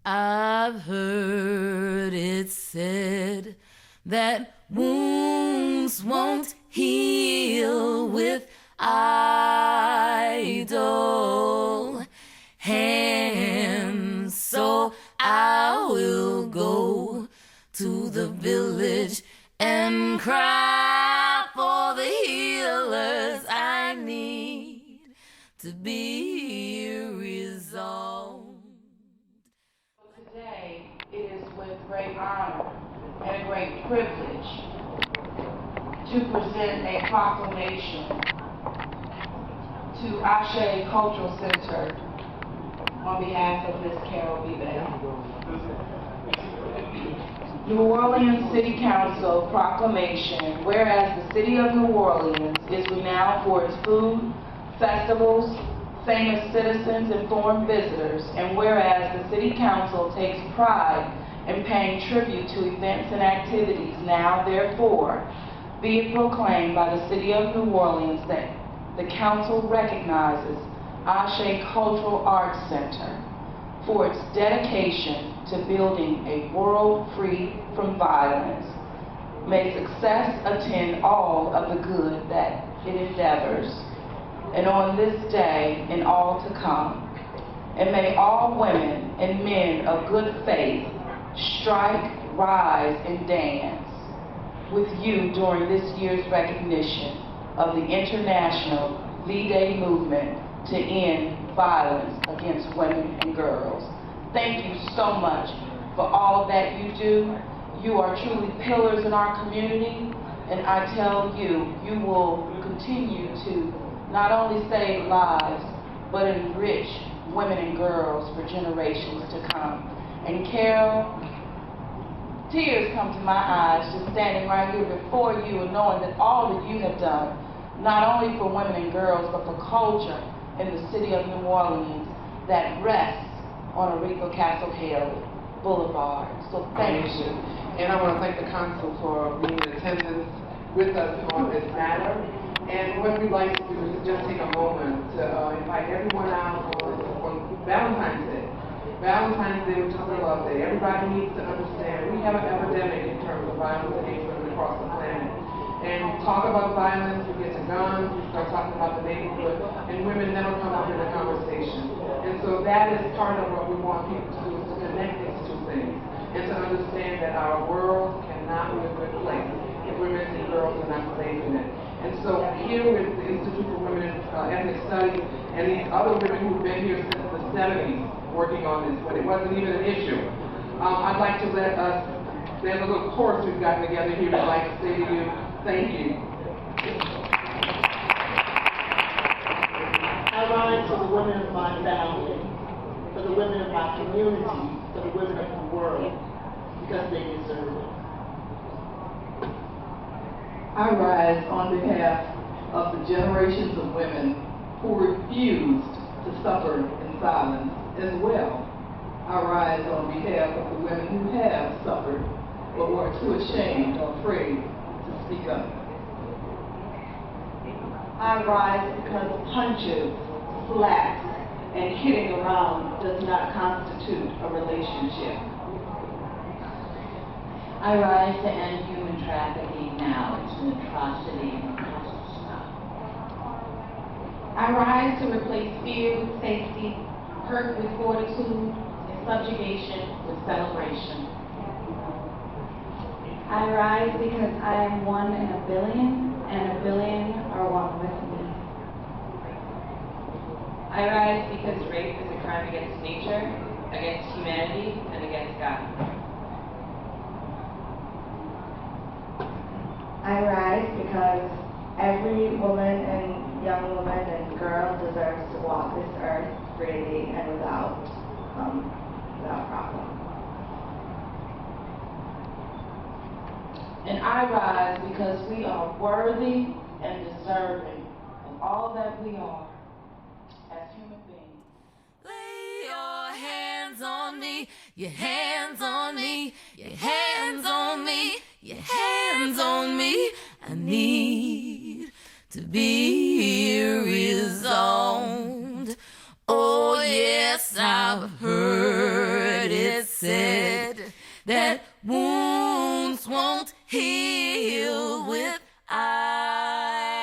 I've heard it said that wounds won't heal with idle hands, so I will go to the village and cry for the healers I need to be resolved. Today, it is with great honor and a great privilege to present a proclamation to Ashe Cultural Center on behalf of Ms. Carol B. Bell. New Orleans City Council proclamation, whereas the city of New Orleans is renowned for its food, festivals, famous citizens, and foreign visitors, and whereas the City Council takes pride in paying tribute to events and activities, now therefore be it proclaimed by the City of New Orleans that the Council recognizes Ashe Cultural Arts Center for its dedication to building a world free from violence. May success attend all of the good that it endeavors, and on this day and all to come. And may all women and men of good faith strike, rise, and dance with you during this year's recognition of the International V-Day movement to end violence against women and girls. Thank you so much for all that you do. You are truly pillars in our community, and I tell you, you will continue to not only save lives, but enrich women and girls for generations to come. And Carol, tears come to my eyes just standing right here before you and knowing that all that you have done, not only for women and girls, but for culture in the city of New Orleans that rests on Aretha Castle Hill Boulevard. So thank you. And I want to thank the council for being in attendance with us on this matter. And what we'd like to do is just take a moment to invite everyone out on Valentine's Day. Valentine's Day, which is a love day. Everybody needs to understand we have an epidemic in terms of violence against women across the planet. And talk about violence, we get to guns, we start talking about the neighborhood, and women never come up in the conversation. And so that is part of what we want people to do, is to connect these two things, and to understand that our world cannot be a good place if women and girls are not safe in it. And so here with the Institute for Women in Ethnic Studies and these other women who've been here since the 70s working on this, when it wasn't even an issue, I'd like to let us, there's a little chorus we've gotten together here we'd like to say to you, thank you. I rise for the women of my family, for the women of my community, for the women of the world, because they deserve it. I rise on behalf of the generations of women who refused to suffer in silence as well. I rise on behalf of the women who have suffered but were too ashamed or afraid to speak up. I rise because punches, slaps, and hitting around does not constitute a relationship. I rise to end human trafficking now. It's an atrocity and it has to stop. I rise to replace fear with safety, hurt with fortitude, and subjugation with celebration. I rise because I am one in a billion, and a billion are one with me. I rise because rape is a crime against nature, against humanity, and against God. I rise because every woman and young woman and girl deserves to walk this earth freely and without problem. And I rise because we are worthy and deserving of all that we are as human beings. Lay your hands on me, your hands on me, your hands on me, your hands on me. I need to be resolved. Oh yes, I've heard it it's said that wounds won't heal with idle.